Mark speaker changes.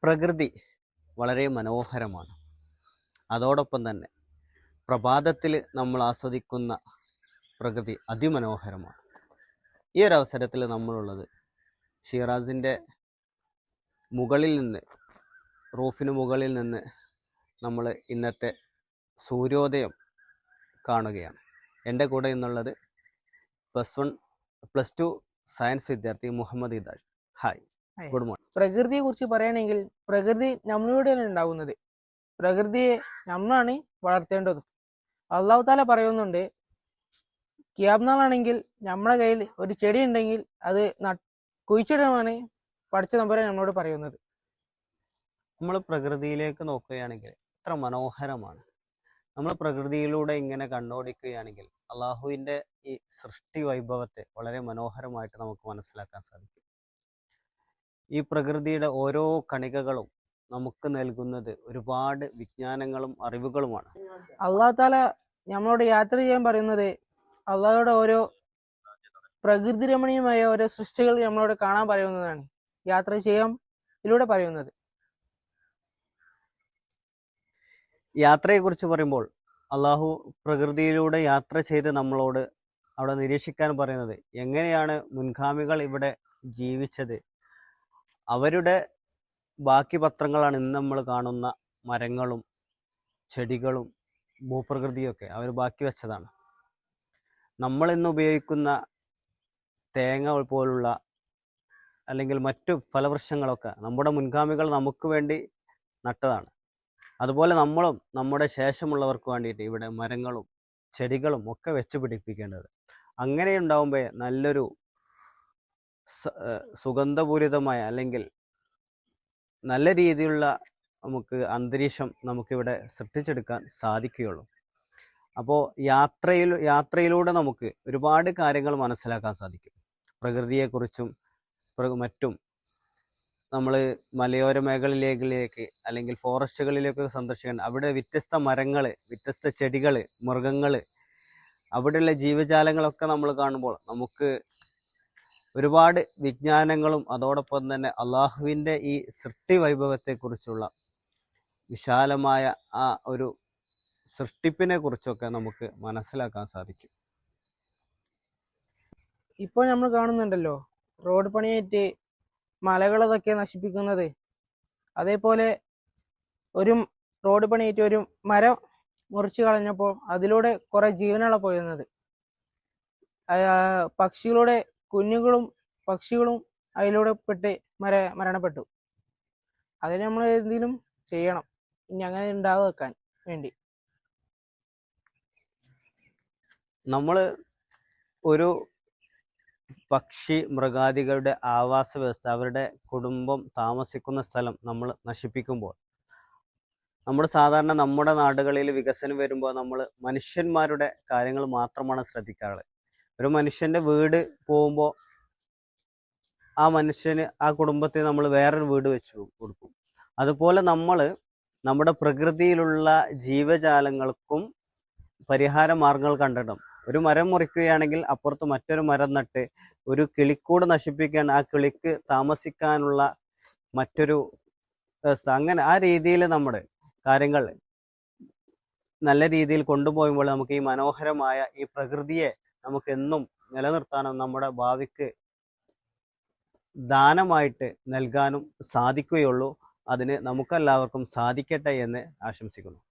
Speaker 1: പ്രകൃതി വളരെ മനോഹരമാണ്. അതോടൊപ്പം തന്നെ പ്രഭാതത്തിൽ നമ്മൾ ആസ്വദിക്കുന്ന പ്രകൃതി അതിമനോഹരമാണ്. ഈ ഒരു അവസരത്തിൽ നമ്മളുള്ളത് ഷിറാസിൻ്റെ മുകളിൽ നിന്ന്, റൂഫിന് മുകളിൽ നിന്ന് നമ്മൾ ഇന്നത്തെ സൂര്യോദയം കാണുകയാണ്. എൻ്റെ കൂടെ എന്നുള്ളത് +2 സയൻസ് വിദ്യാർത്ഥി Muhammad Idash. Hi, good morning.
Speaker 2: പ്രകൃതിയെ കുറിച്ച് പറയുകയാണെങ്കിൽ പ്രകൃതി നമ്മളിലൂടെയാണ് ഉണ്ടാകുന്നത്. പ്രകൃതിയെ നമ്മളാണ് വളർത്തേണ്ടതും. അള്ളാഹു താല പറയുന്നുണ്ട്, ഖിയാമത്ത് നാളാണെങ്കിൽ നമ്മുടെ കയ്യിൽ ഒരു ചെടി ഉണ്ടെങ്കിൽ അത് കുഴിച്ചിടണമെന്ന് പഠിച്ച നമ്പരെ നമ്മളോട് പറയുന്നത്.
Speaker 1: നമ്മൾ പ്രകൃതിയിലേക്ക് നോക്കുകയാണെങ്കിൽ എത്ര മനോഹരമാണ്. നമ്മൾ പ്രകൃതിയിലൂടെ ഇങ്ങനെ കണ്ണോടിക്കുകയാണെങ്കിൽ അള്ളാഹുവിൻ്റെ ഈ സൃഷ്ടി വൈഭവത്തെ വളരെ മനോഹരമായിട്ട് നമുക്ക് മനസ്സിലാക്കാൻ സാധിക്കും. ഈ പ്രകൃതിയുടെ ഓരോ കണികകളും നമുക്ക് നൽകുന്നത് ഒരുപാട് വിജ്ഞാനങ്ങളും അറിവുകളുമാണ്.
Speaker 2: അള്ളാഹു താല നമ്മളോട് യാത്ര ചെയ്യാൻ പറയുന്നത്, അള്ളാഹുയുടെ ഓരോ പ്രകൃതി രമണീയമായ ഓരോ സൃഷ്ടികൾ നമ്മളോട് കാണാൻ പറയുന്നതാണ് യാത്ര ചെയ്യാൻ ഇതിലൂടെ പറയുന്നത്.
Speaker 1: യാത്രയെക്കുറിച്ച് പറയുമ്പോൾ അള്ളാഹു പ്രകൃതിയിലൂടെ യാത്ര ചെയ്ത് നമ്മളോട് അവിടെ നിരീക്ഷിക്കാൻ പറയുന്നത് എങ്ങനെയാണ് മുൻഗാമികൾ ഇവിടെ ജീവിച്ചത്, അവരുടെ ബാക്കി പത്രങ്ങളാണ് ഇന്ന് നമ്മൾ കാണുന്ന മരങ്ങളും ചെടികളും ഭൂപ്രകൃതിയൊക്കെ അവർ ബാക്കി വെച്ചതാണ്. നമ്മൾ ഇന്ന് ഉപയോഗിക്കുന്ന തേങ്ങ പോലുള്ള അല്ലെങ്കിൽ മറ്റു ഫലവൃക്ഷങ്ങളൊക്കെ നമ്മുടെ മുൻഗാമികൾ നമുക്ക് വേണ്ടി നട്ടതാണ്. അതുപോലെ നമ്മളും നമ്മുടെ ശേഷമുള്ളവർക്ക് വേണ്ടിയിട്ട് ഇവിടെ മരങ്ങളും ചെടികളും ഒക്കെ വെച്ച് പിടിപ്പിക്കേണ്ടത്. അങ്ങനെ ഉണ്ടാവുമ്പോൾ നല്ലൊരു സുഗന്ധപൂരിതമായ അല്ലെങ്കിൽ നല്ല രീതിയിലുള്ള നമുക്ക് അന്തരീക്ഷം നമുക്കിവിടെ സൃഷ്ടിച്ചെടുക്കാൻ സാധിക്കുകയുള്ളൂ. അപ്പോൾ യാത്രയിലൂടെ നമുക്ക് ഒരുപാട് കാര്യങ്ങൾ മനസ്സിലാക്കാൻ സാധിക്കും. പ്രകൃതിയെക്കുറിച്ചും മറ്റും നമ്മൾ മലയോര മേഖലയിലേക്ക് അല്ലെങ്കിൽ ഫോറസ്റ്റുകളിലേക്ക് സന്ദർശിക്കാൻ, അവിടെ വ്യത്യസ്ത മരങ്ങൾ, വ്യത്യസ്ത ചെടികൾ, മൃഗങ്ങൾ, അവിടെയുള്ള ജീവജാലങ്ങളൊക്കെ നമ്മൾ കാണുമ്പോൾ നമുക്ക് ഒരുപാട് വിജ്ഞാനങ്ങളും അതോടൊപ്പം തന്നെ അള്ളാഹുവിൻ്റെ ഈ സൃഷ്ടി വൈഭവത്തെക്കുറിച്ചുള്ള വിശാലമായ ആ ഒരു സൃഷ്ടിപ്പിനെ കുറിച്ചൊക്കെ നമുക്ക് മനസ്സിലാക്കാൻ സാധിക്കും.
Speaker 2: ഇപ്പോൾ നമ്മൾ കാണുന്നുണ്ടല്ലോ റോഡ് പണിയായിട്ട് മലകളതൊക്കെ നശിപ്പിക്കുന്നത്. അതേപോലെ ഒരു റോഡ് പണിയായിട്ട് ഒരു മരം മുറിച്ചു കളഞ്ഞപ്പോൾ അതിലൂടെ കുറെ ജീവനുകളെ പോയിരുന്നത്. പക്ഷികളുടെ കുഞ്ഞുങ്ങളും പക്ഷികളും അതിലൂടെ പെട്ട് മരണപ്പെട്ടു. അതിന് നമ്മൾ എന്തെങ്കിലും ചെയ്യണം, ഇനി അങ്ങനെ ഉണ്ടാകാൻ വേണ്ടി.
Speaker 1: നമ്മൾ ഒരു പക്ഷി മൃഗാദികളുടെ ആവാസ വ്യവസ്ഥ, അവരുടെ കുടുംബം താമസിക്കുന്ന സ്ഥലം നമ്മൾ നശിപ്പിക്കുമ്പോൾ, നമ്മുടെ നാടുകളിൽ വികസനം വരുമ്പോൾ നമ്മൾ മനുഷ്യന്മാരുടെ കാര്യങ്ങൾ മാത്രമാണ് ശ്രദ്ധിക്കാറുള്ളത്. ഒരു മനുഷ്യന്റെ വീട് പോകുമ്പോൾ ആ മനുഷ്യന്, ആ കുടുംബത്തിന് നമ്മൾ വേറൊരു വീട് വെച്ച് കൊടുക്കും. അതുപോലെ നമ്മൾ നമ്മുടെ പ്രകൃതിയിലുള്ള ജീവജാലങ്ങൾക്കും പരിഹാര മാർഗങ്ങൾ കണ്ടിടും. ഒരു മരം മുറിക്കുകയാണെങ്കിൽ അപ്പുറത്ത് മറ്റൊരു മരം നട്ട്, ഒരു കിളിക്കൂട് നശിപ്പിക്കാൻ ആ കിളിക്ക് താമസിക്കാനുള്ള മറ്റൊരു വ്യവസ്ഥ, അങ്ങനെ ആ രീതിയിൽ നമ്മുടെ കാര്യങ്ങൾ നല്ല രീതിയിൽ കൊണ്ടുപോകുമ്പോൾ നമുക്ക് ഈ മനോഹരമായ ഈ പ്രകൃതിയെ നമുക്ക് എന്നും നിലനിർത്താനും നമ്മുടെ ഭാവിക്ക് ദാനമായിട്ട് നൽകാനും സാധിക്കുകയുള്ളൂ. അതിന് നമുക്കെല്ലാവർക്കും സാധിക്കട്ടെ എന്ന് ആശംസിക്കുന്നു.